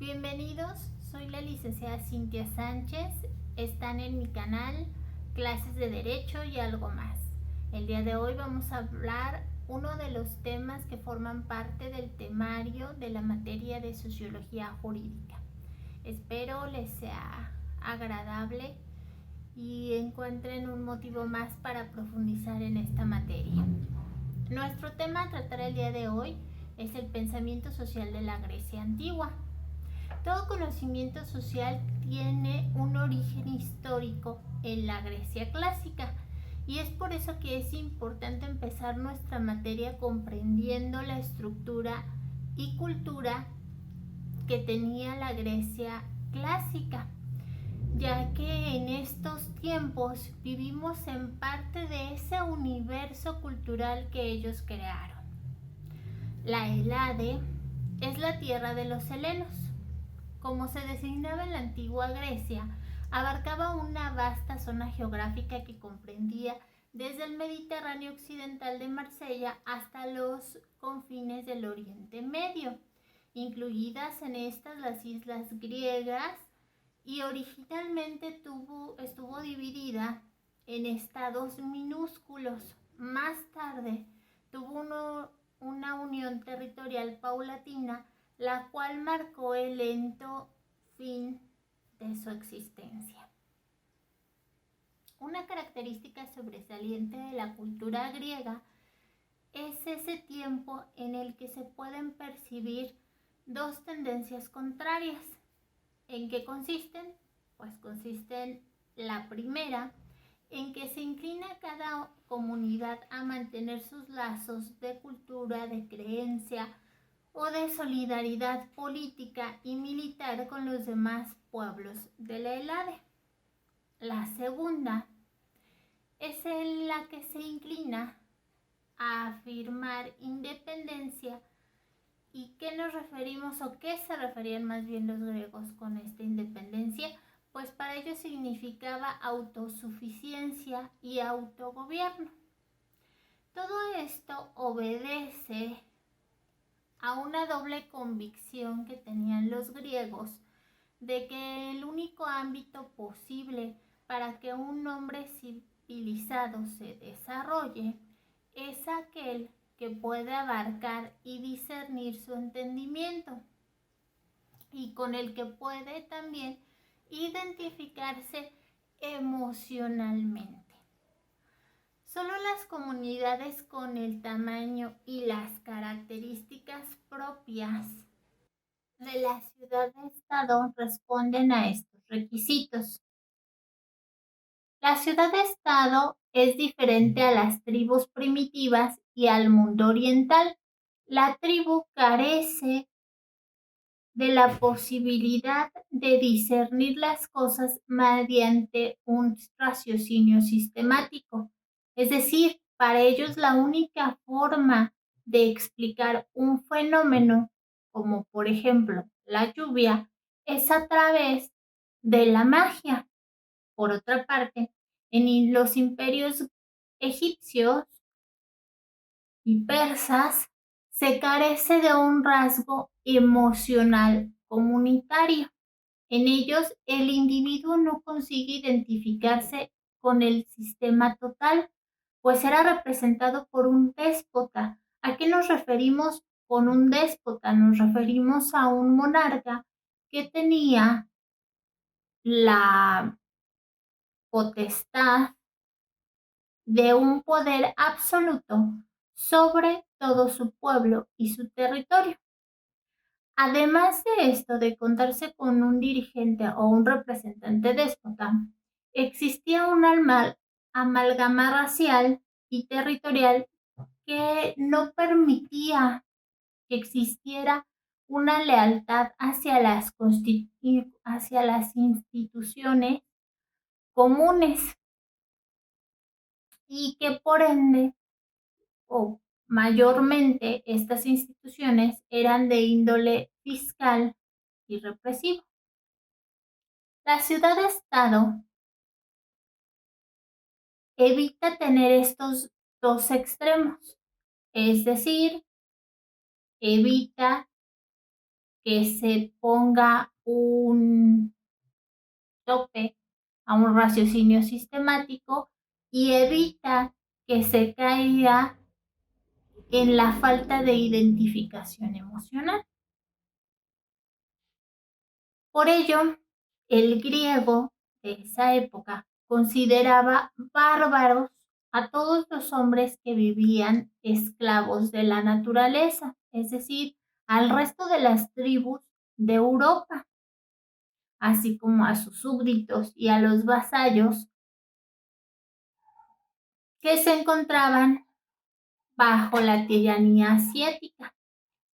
Bienvenidos, soy la licenciada Cintia Sánchez. Están en mi canal Clases de Derecho y algo más. El día de hoy vamos a hablar uno de los temas que forman parte del temario de la materia de Sociología Jurídica. Espero les sea agradable y encuentren un motivo más para profundizar en esta materia. Nuestro tema a tratar el día de hoy es el pensamiento social de la Grecia antigua. Todo conocimiento social tiene un origen histórico en la Grecia clásica y es por eso que es importante empezar nuestra materia comprendiendo la estructura y cultura que tenía la Grecia clásica, ya que en estos tiempos vivimos en parte de ese universo cultural que ellos crearon. La Helade es la tierra de los helenos. Como se designaba en la antigua Grecia, abarcaba una vasta zona geográfica que comprendía desde el Mediterráneo occidental de Marsella hasta los confines del Oriente Medio, incluidas en estas las islas griegas, y originalmente estuvo dividida en estados minúsculos. Más tarde tuvo una unión territorial paulatina, la cual marcó el lento fin de su existencia. Una característica sobresaliente de la cultura griega es ese tiempo en el que se pueden percibir dos tendencias contrarias. ¿En qué consisten? Pues consisten la primera, en que se inclina cada comunidad a mantener sus lazos de cultura, de creencia o de solidaridad política y militar con los demás pueblos de la Helade. La segunda es en la que se inclina a afirmar independencia. ¿Y qué nos referimos o qué se referían más bien los griegos con esta independencia? Pues para ellos significaba autosuficiencia y autogobierno. Todo esto obedece a una doble convicción que tenían los griegos de que el único ámbito posible para que un hombre civilizado se desarrolle es aquel que puede abarcar y discernir su entendimiento y con el que puede también identificarse emocionalmente. Solo las comunidades con el tamaño y las características propias de la ciudad-estado responden a estos requisitos. La ciudad-estado es diferente a las tribus primitivas y al mundo oriental. La tribu carece de la posibilidad de discernir las cosas mediante un raciocinio sistemático. Es decir, para ellos la única forma de explicar un fenómeno, como por ejemplo la lluvia, es a través de la magia. Por otra parte, en los imperios egipcios y persas se carece de un rasgo emocional comunitario. En ellos, el individuo no consigue identificarse con el sistema total, pues era representado por un déspota. ¿A qué nos referimos con un déspota? Nos referimos a un monarca que tenía la potestad de un poder absoluto sobre todo su pueblo y su territorio. Además de esto, de contarse con un dirigente o un representante déspota, existía una amalgama racial y territorial que no permitía que existiera una lealtad hacia las instituciones comunes y que por ende o mayormente estas instituciones eran de índole fiscal y represivo. La ciudad-estado evita tener estos dos extremos, es decir, evita que se ponga un tope a un raciocinio sistemático y evita que se caiga en la falta de identificación emocional. Por ello, el griego de esa época consideraba bárbaros a todos los hombres que vivían esclavos de la naturaleza, es decir, al resto de las tribus de Europa, así como a sus súbditos y a los vasallos que se encontraban bajo la tiranía asiática,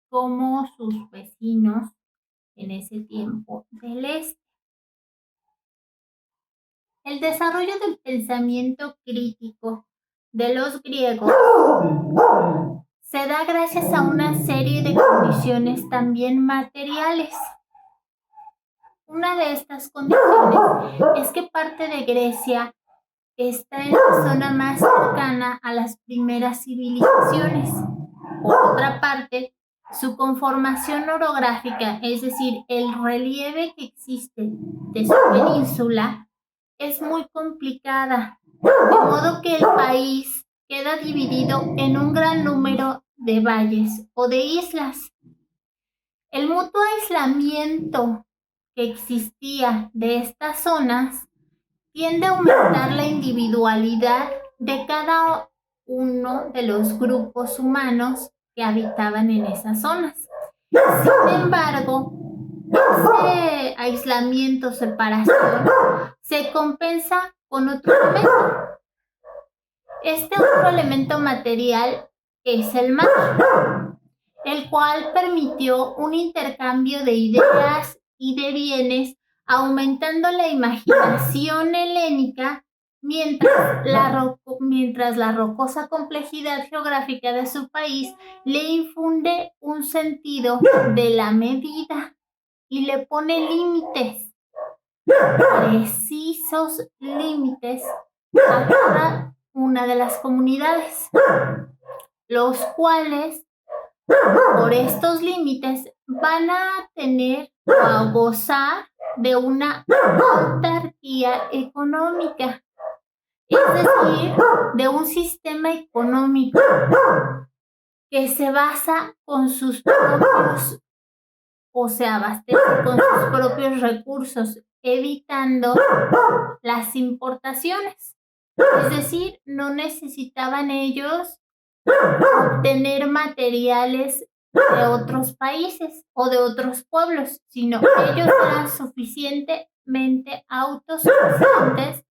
como sus vecinos en ese tiempo del este. El desarrollo del pensamiento crítico de los griegos se da gracias a una serie de condiciones también materiales. Una de estas condiciones es que parte de Grecia está en la zona más cercana a las primeras civilizaciones. Por otra parte, su conformación orográfica, es decir, el relieve que existe de su península, es muy complicada, de modo que el país queda dividido en un gran número de valles o de islas. El mutuo aislamiento que existía de estas zonas tiende a aumentar la individualidad de cada uno de los grupos humanos que habitaban en esas zonas. Sin embargo, ese aislamiento, separación, se compensa con otro elemento. Este otro elemento material es el mar, el cual permitió un intercambio de ideas y de bienes, aumentando la imaginación helénica, mientras la rocosa complejidad geográfica de su país le infunde un sentido de la medida y le pone límites, precisos límites a cada una de las comunidades, los cuales por estos límites van a tener o a gozar de una autarquía económica, es decir, de un sistema económico que se basa con sus propios, o se abastece con sus propios recursos, evitando las importaciones. Es decir, no necesitaban ellos obtener materiales de otros países o de otros pueblos, sino ellos eran suficientemente autosuficientes.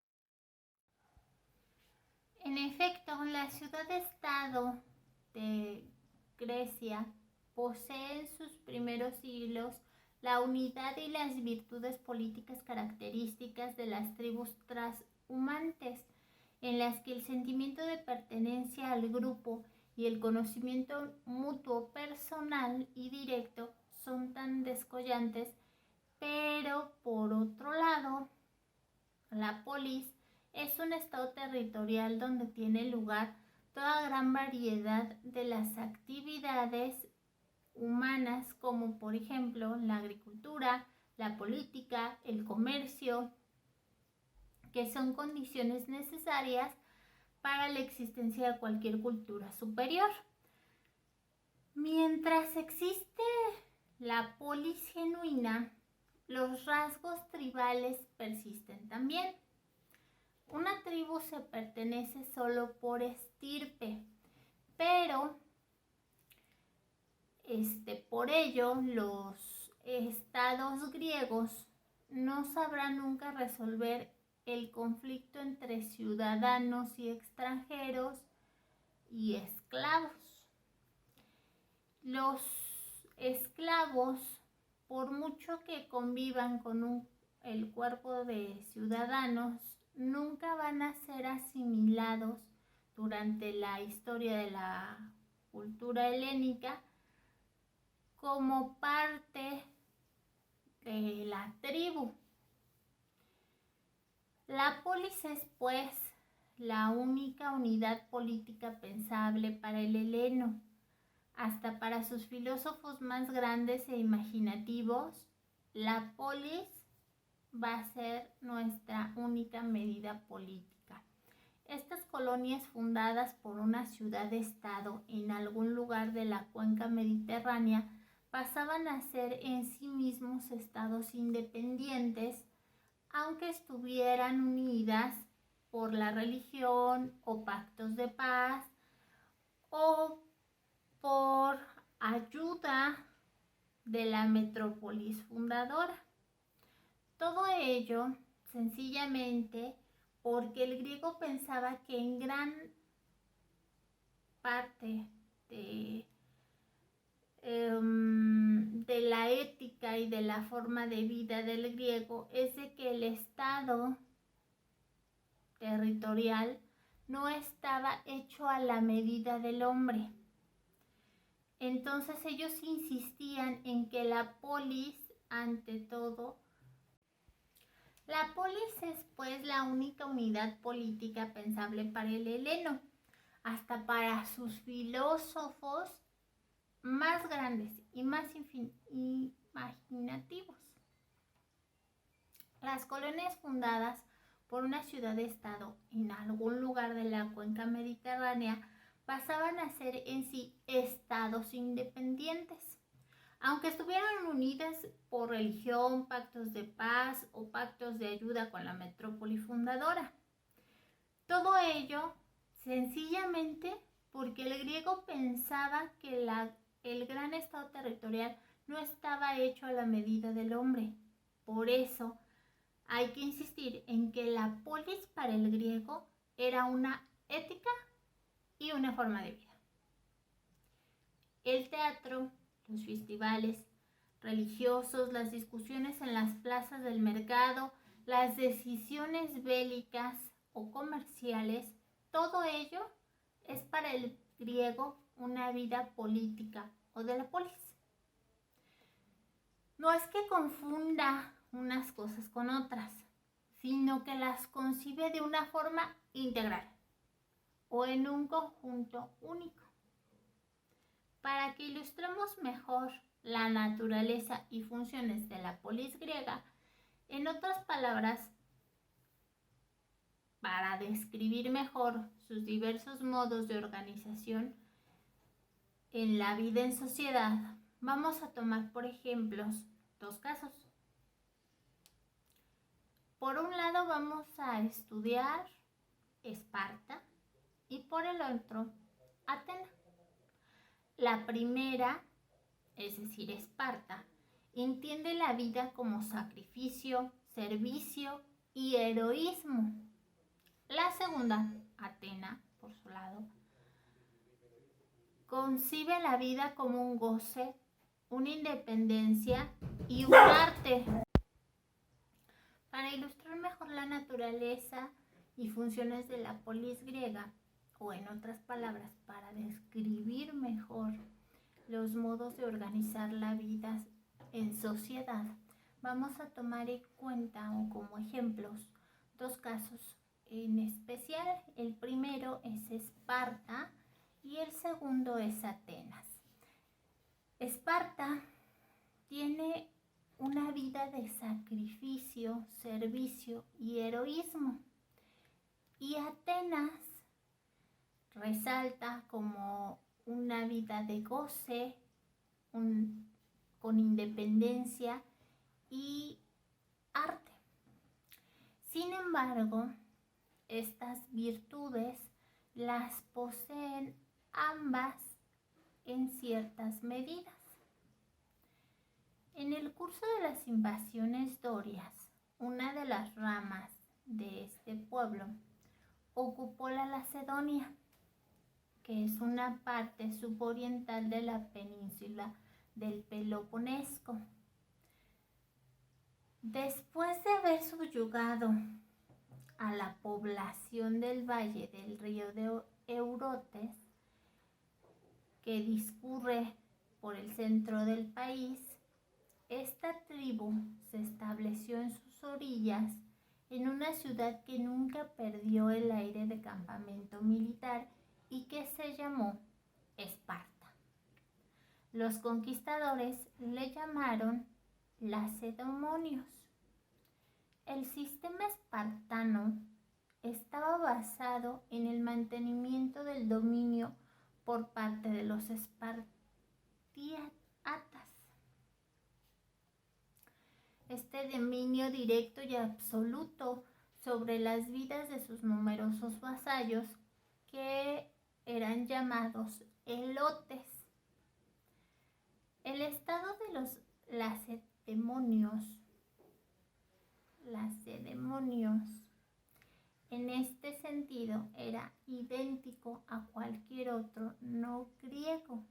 En efecto, la ciudad-estado de Grecia posee en sus primeros siglos la unidad y las virtudes políticas características de las tribus transhumantes, en las que el sentimiento de pertenencia al grupo y el conocimiento mutuo personal y directo son tan descollantes, pero por otro lado, la polis es un estado territorial donde tiene lugar toda gran variedad de las actividades humanas, como por ejemplo la agricultura, la política, el comercio, que son condiciones necesarias para la existencia de cualquier cultura superior. Mientras existe la polis genuina, los rasgos tribales persisten también. Una tribu se pertenece solo por estirpe, pero por ello los estados griegos no sabrán nunca resolver el conflicto entre ciudadanos y extranjeros y esclavos. Los esclavos, por mucho que convivan con el cuerpo de ciudadanos, nunca van a ser asimilados durante la historia de la cultura helénica como parte de la tribu. La polis es, pues, la única unidad política pensable para el heleno, Hasta para sus filósofos más grandes e imaginativos, la polis va a ser nuestra única medida política. Estas colonias fundadas por una ciudad-estado en algún lugar de la cuenca mediterránea pasaban a ser en sí mismos estados independientes, aunque estuvieran unidas por la religión o pactos de paz o por ayuda de la metrópolis fundadora. Todo ello sencillamente porque el griego pensaba que en gran parte de la ética y de la forma de vida del griego es de que el estado territorial no estaba hecho a la medida del hombre. Entonces ellos insistían en que la polis, ante todo, la polis es pues la única unidad política pensable para el heleno, hasta para sus filósofos más grandes y más imaginativos. Las colonias fundadas por una ciudad-estado en algún lugar de la cuenca mediterránea pasaban a ser en sí estados independientes, aunque estuvieran unidas por religión, pactos de paz o pactos de ayuda con la metrópoli fundadora. Todo ello sencillamente porque el griego pensaba que el gran estado territorial no estaba hecho a la medida del hombre. Por eso hay que insistir en que la polis para el griego era una ética y una forma de vida. El teatro, los festivales religiosos, las discusiones en las plazas del mercado, las decisiones bélicas o comerciales, todo ello es para el griego una vida política o de la polis. No es que confunda unas cosas con otras, sino que las concibe de una forma integral o en un conjunto único. Para que ilustremos mejor la naturaleza y funciones de la polis griega, en otras palabras, para describir mejor sus diversos modos de organización en la vida en sociedad, vamos a tomar por ejemplos dos casos. Por un lado vamos a estudiar Esparta y por el otro Atenas. La primera, es decir, Esparta, entiende la vida como sacrificio, servicio y heroísmo. La segunda, Atenas, por su lado, concibe la vida como un goce, una independencia y un arte. Para ilustrar mejor la naturaleza y funciones de la polis griega, o en otras palabras, para describir mejor los modos de organizar la vida en sociedad, vamos a tomar en cuenta o como ejemplos dos casos en especial. El primero es Esparta y el segundo es Atenas. Esparta tiene una vida de sacrificio, servicio y heroísmo, y Atenas resalta como una vida de goce, con independencia y arte. Sin embargo, estas virtudes las poseen ambas en ciertas medidas. En el curso de las invasiones dorias, una de las ramas de este pueblo ocupó la Lacedonia, que es una parte suboriental de la península del Peloponeso. Después de haber subyugado a la población del valle del río de Eurotes, que discurre por el centro del país, esta tribu se estableció en sus orillas en una ciudad que nunca perdió el aire de campamento militar y que se llamó Esparta. Los conquistadores le llamaron lacedemonios. El sistema espartano estaba basado en el mantenimiento del dominio por parte de los espartiatas. Este dominio directo y absoluto sobre las vidas de sus numerosos vasallos, que eran llamados elotes. El estado de los lacedemonios en este sentido era idéntico a cualquier otro no griego,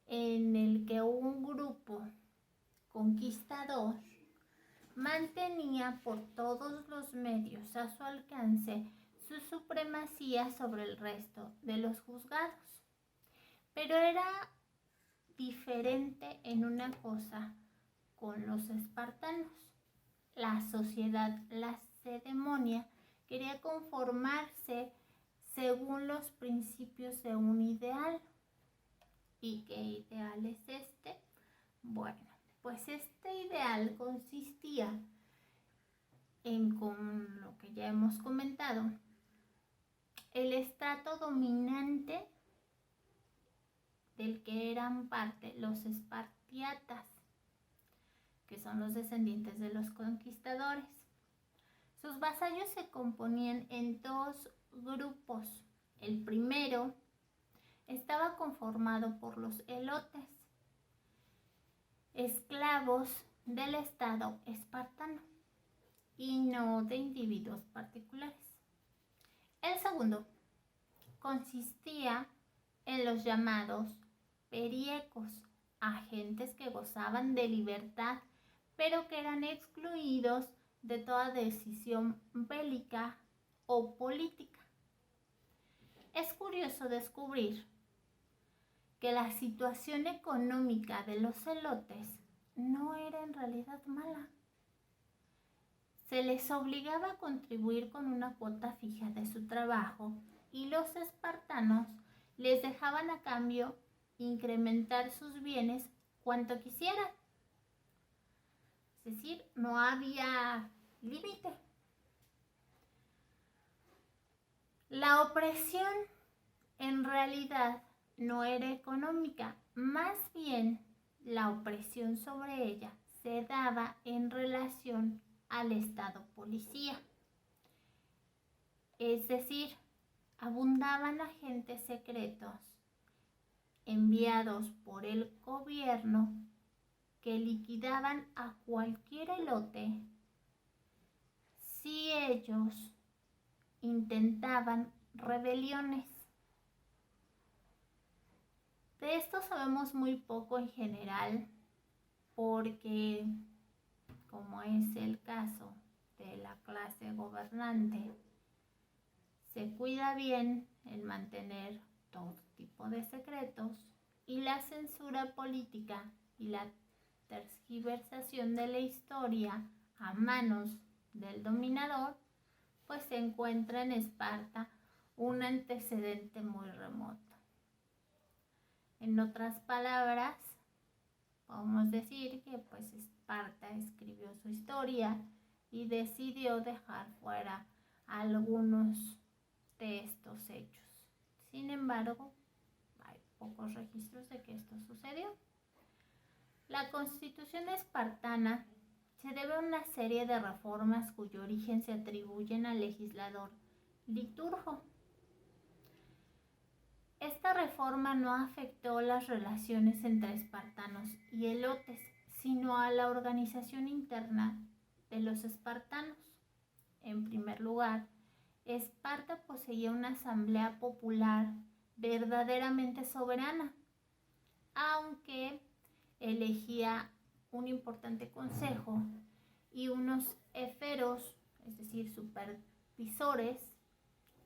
en el que un grupo conquistador mantenía por todos los medios a su alcance su supremacía sobre el resto de los juzgados. Pero era diferente en una cosa con los espartanos. La sociedad lacedemonia quería conformarse según los principios de un ideal. ¿Y qué ideal es este? Bueno, pues este ideal consistía en, con lo que ya hemos comentado, el estrato dominante del que eran parte los espartiatas, que son los descendientes de los conquistadores. Sus vasallos se componían en dos grupos. El primero estaba conformado por los elotes, esclavos del estado espartano y no de individuos particulares. El segundo consistía en los llamados periecos, agentes que gozaban de libertad, pero que eran excluidos de toda decisión bélica o política. Es curioso descubrir que la situación económica de los elotes no era en realidad mala. Se les obligaba a contribuir con una cuota fija de su trabajo y los espartanos les dejaban a cambio incrementar sus bienes cuanto quisieran. Es decir, no había límite. La opresión en realidad no era económica, más bien la opresión sobre ella se daba en relación al estado policía. Es decir, abundaban agentes secretos enviados por el gobierno que liquidaban a cualquier elote si ellos intentaban rebeliones. De esto sabemos muy poco en general, porque, como es el caso de la clase gobernante, se cuida bien el mantener todo tipo de secretos, y la censura política y la tergiversación de la historia a manos del dominador, pues se encuentra en Esparta un antecedente muy remoto. En otras palabras, podemos decir que pues Esparta escribió su historia y decidió dejar fuera algunos de estos hechos. Sin embargo, hay pocos registros de que esto sucedió. La Constitución espartana se debe a una serie de reformas cuyo origen se atribuyen al legislador Liturgo. Esta reforma no afectó las relaciones entre espartanos y elotes, sino a la organización interna de los espartanos. En primer lugar, Esparta poseía una asamblea popular verdaderamente soberana, aunque elegía un importante consejo y unos eferos, es decir, supervisores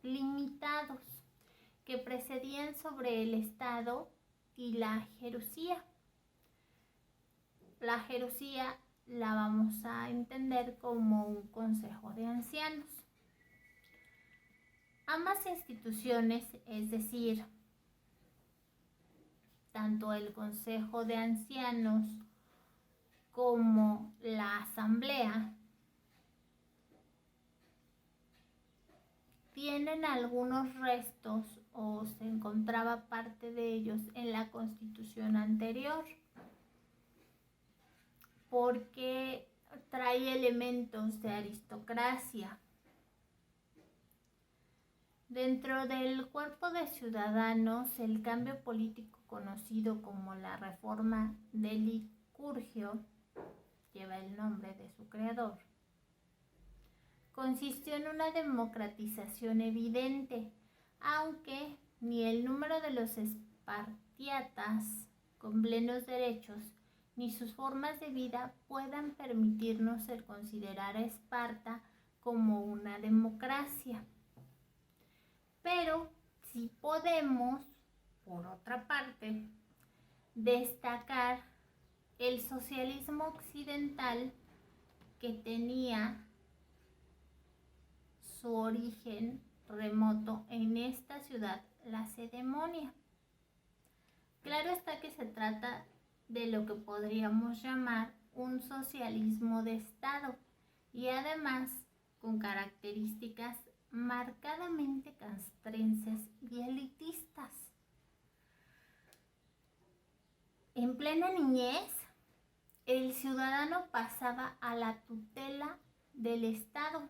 limitados, que presidían sobre el Estado y la jerusía. La jerusía la vamos a entender como un consejo de ancianos. Ambas instituciones, es decir, tanto el Consejo de Ancianos como la Asamblea tienen algunos restos o se encontraba parte de ellos en la Constitución anterior, porque trae elementos de aristocracia. Dentro del cuerpo de ciudadanos, el cambio político conocido como la Reforma de Licurgio, lleva el nombre de su creador, consistió en una democratización evidente, aunque ni el número de los espartiatas con plenos derechos ni sus formas de vida puedan permitirnos el considerar a Esparta como una democracia. Pero sí podemos, por otra parte, destacar el socialismo occidental que tenía su origen remoto en esta ciudad lacedemonia. Claro está que se trata de lo que podríamos llamar un socialismo de Estado y además con características marcadamente castrenses y elitistas. En plena niñez, el ciudadano pasaba a la tutela del Estado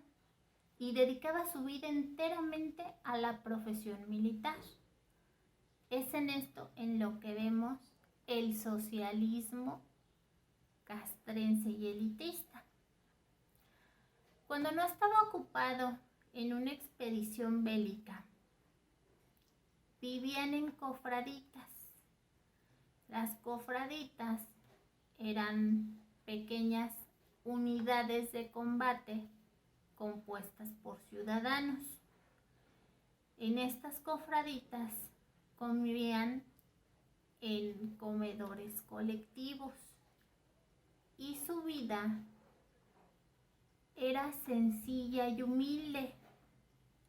y dedicaba su vida enteramente a la profesión militar. Es en esto en lo que vemos el socialismo castrense y elitista. Cuando no estaba ocupado en una expedición bélica, vivían en cofraditas. Las cofraditas eran pequeñas unidades de combate compuestas por ciudadanos. En estas cofraditas convivían en comedores colectivos y su vida era sencilla y humilde,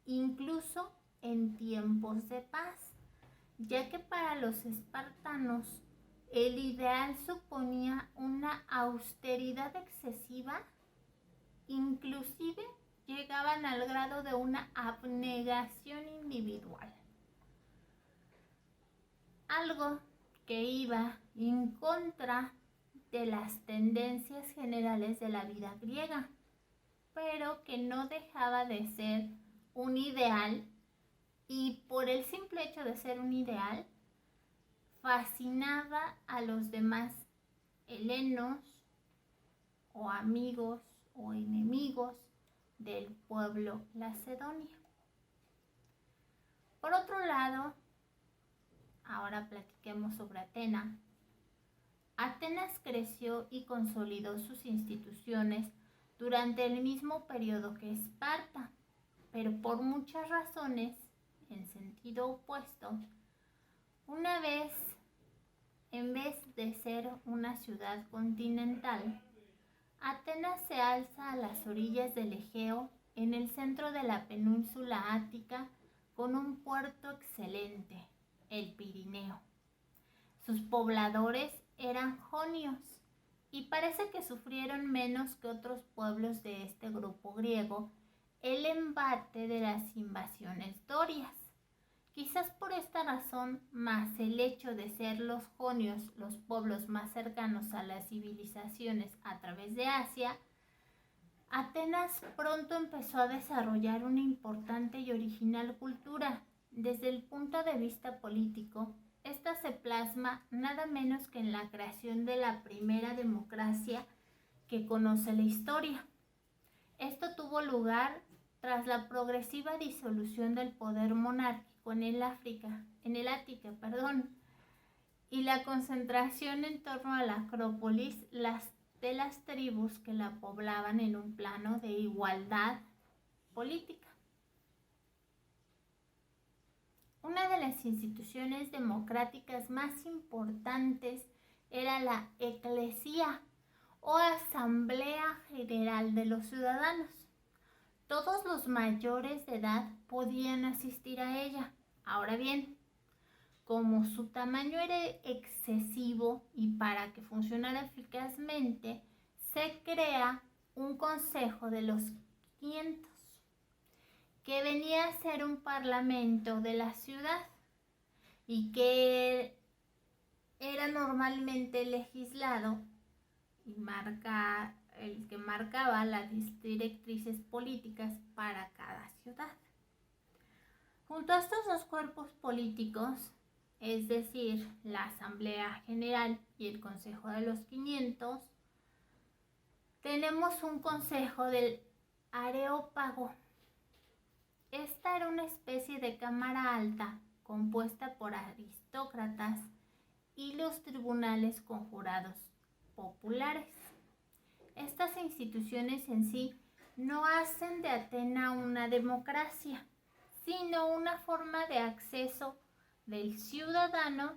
incluso en tiempos de paz, ya que para los espartanos el ideal suponía una austeridad excesiva, inclusive llegaban al grado de una abnegación individual. Algo que iba en contra de las tendencias generales de la vida griega, pero que no dejaba de ser un ideal y por el simple hecho de ser un ideal, fascinaba a los demás helenos o amigos o enemigos del pueblo lacedonia. Por otro lado, ahora platiquemos sobre Atenas. Atenas creció y consolidó sus instituciones durante el mismo periodo que Esparta, pero por muchas razones en sentido opuesto. Una vez, en vez de ser una ciudad continental, Atenas se alza a las orillas del Egeo, en el centro de la península ática, con un puerto excelente, el Pirineo. Sus pobladores eran jonios y parece que sufrieron menos que otros pueblos de este grupo griego el embate de las invasiones dorias. Quizás por esta razón, más el hecho de ser los jonios los pueblos más cercanos a las civilizaciones a través de Asia, Atenas pronto empezó a desarrollar una importante y original cultura. Desde el punto de vista político, esta se plasma nada menos que en la creación de la primera democracia que conoce la historia. Esto tuvo lugar tras la progresiva disolución del poder monárquico en el Ática, y la concentración en torno a la Acrópolis de las tribus que la poblaban en un plano de igualdad política. Una de las instituciones democráticas más importantes era la eclesía o Asamblea General de los Ciudadanos. Todos los mayores de edad podían asistir a ella. Ahora bien, Como su tamaño era excesivo y para que funcionara eficazmente, se crea un Consejo de los 500, que venía a ser un parlamento de la ciudad y que era normalmente legislado y el que marcaba las directrices políticas para cada ciudad. Junto a estos dos cuerpos políticos, es decir, la Asamblea General y el Consejo de los 500, tenemos un Consejo del Areópago. Esta era una especie de cámara alta compuesta por aristócratas y los tribunales con jurados populares. Estas instituciones en sí no hacen de Atena una democracia, sino una forma de acceso del ciudadano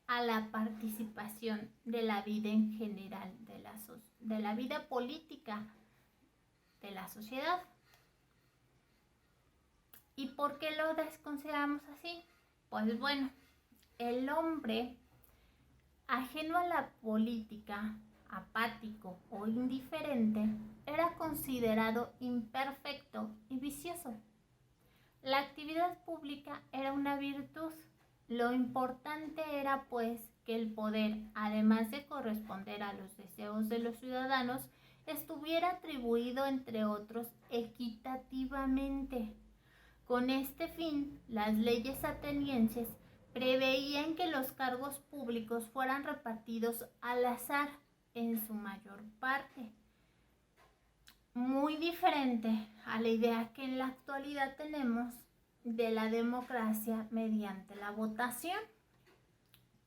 a la participación de la vida en general, de la vida política de la sociedad. ¿Y por qué lo desconsideramos así? Pues bueno, el hombre ajeno a la política, apático o indiferente, era considerado imperfecto y vicioso. La actividad pública era una virtud. Lo importante era, pues, que el poder, además de corresponder a los deseos de los ciudadanos, estuviera atribuido, entre otros, equitativamente. Con este fin, las leyes atenienses preveían que los cargos públicos fueran repartidos al azar en su mayor parte. Muy diferente a la idea que en la actualidad tenemos de la democracia mediante la votación.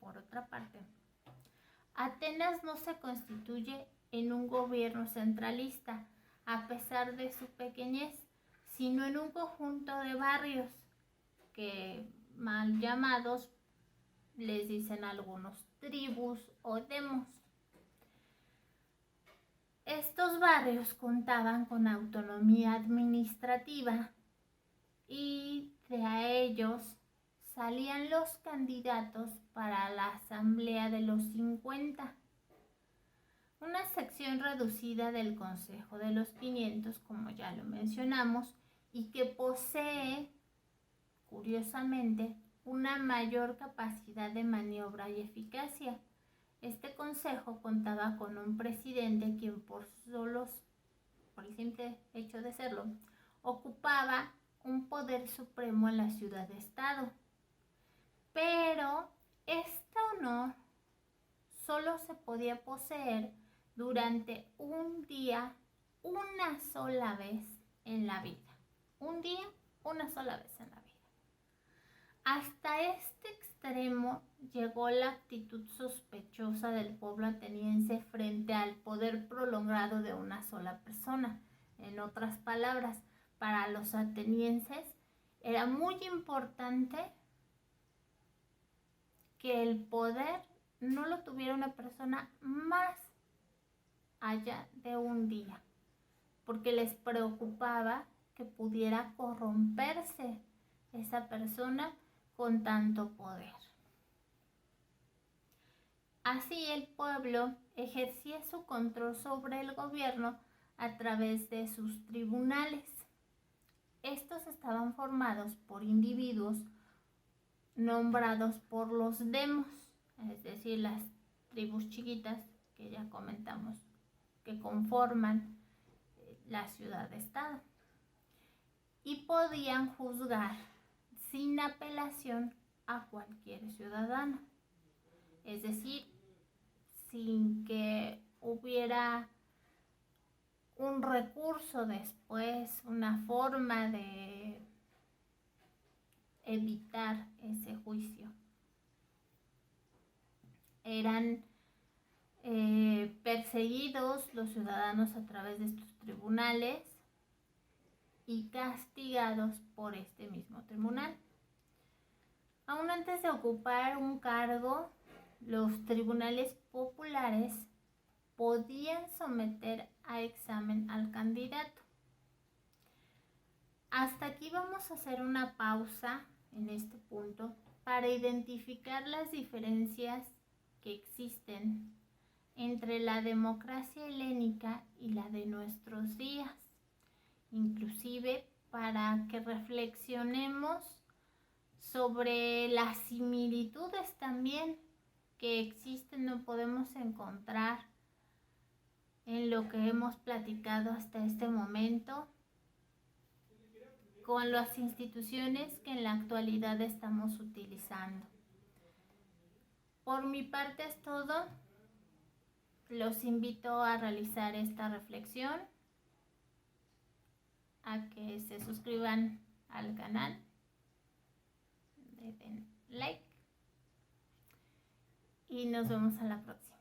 Por otra parte, Atenas no se constituye en un gobierno centralista, a pesar de su pequeñez, sino en un conjunto de barrios que, mal llamados, les dicen algunos tribus o demos. Estos barrios contaban con autonomía administrativa y de ellos salían los candidatos para la Asamblea de los 50, una sección reducida del Consejo de los 500, como ya lo mencionamos, y que posee, curiosamente, una mayor capacidad de maniobra y eficacia. Este consejo contaba con un presidente quien por el simple hecho de serlo, ocupaba un poder supremo en la ciudad-estado. Pero este honor solo se podía poseer durante un día, una sola vez en la vida. Un día, una sola vez en la vida. Hasta este extremo llegó la actitud sospechosa del pueblo ateniense frente al poder prolongado de una sola persona. En otras palabras, para los atenienses era muy importante que el poder no lo tuviera una persona más allá de un día, porque les preocupaba que pudiera corromperse esa persona con tanto poder. Así el pueblo ejercía su control sobre el gobierno a través de sus tribunales. Estos estaban formados por individuos nombrados por los demos, es decir, las tribus chiquitas que ya comentamos, que conforman la ciudad-estado, y podían juzgar sin apelación a cualquier ciudadano, es decir, sin que hubiera un recurso después, una forma de evitar ese juicio. Eran perseguidos los ciudadanos a través de estos tribunales y castigados por este mismo tribunal. Aún antes de ocupar un cargo, los tribunales populares podían someter a examen al candidato. Hasta aquí vamos a hacer una pausa en este punto para identificar las diferencias que existen entre la democracia helénica y la de nuestros días, inclusive para que reflexionemos sobre las similitudes también que existen, no podemos encontrar en lo que hemos platicado hasta este momento con las instituciones que en la actualidad estamos utilizando. Por mi parte es todo. Los invito a realizar esta reflexión, a que se suscriban al canal, le den like y nos vemos a la próxima.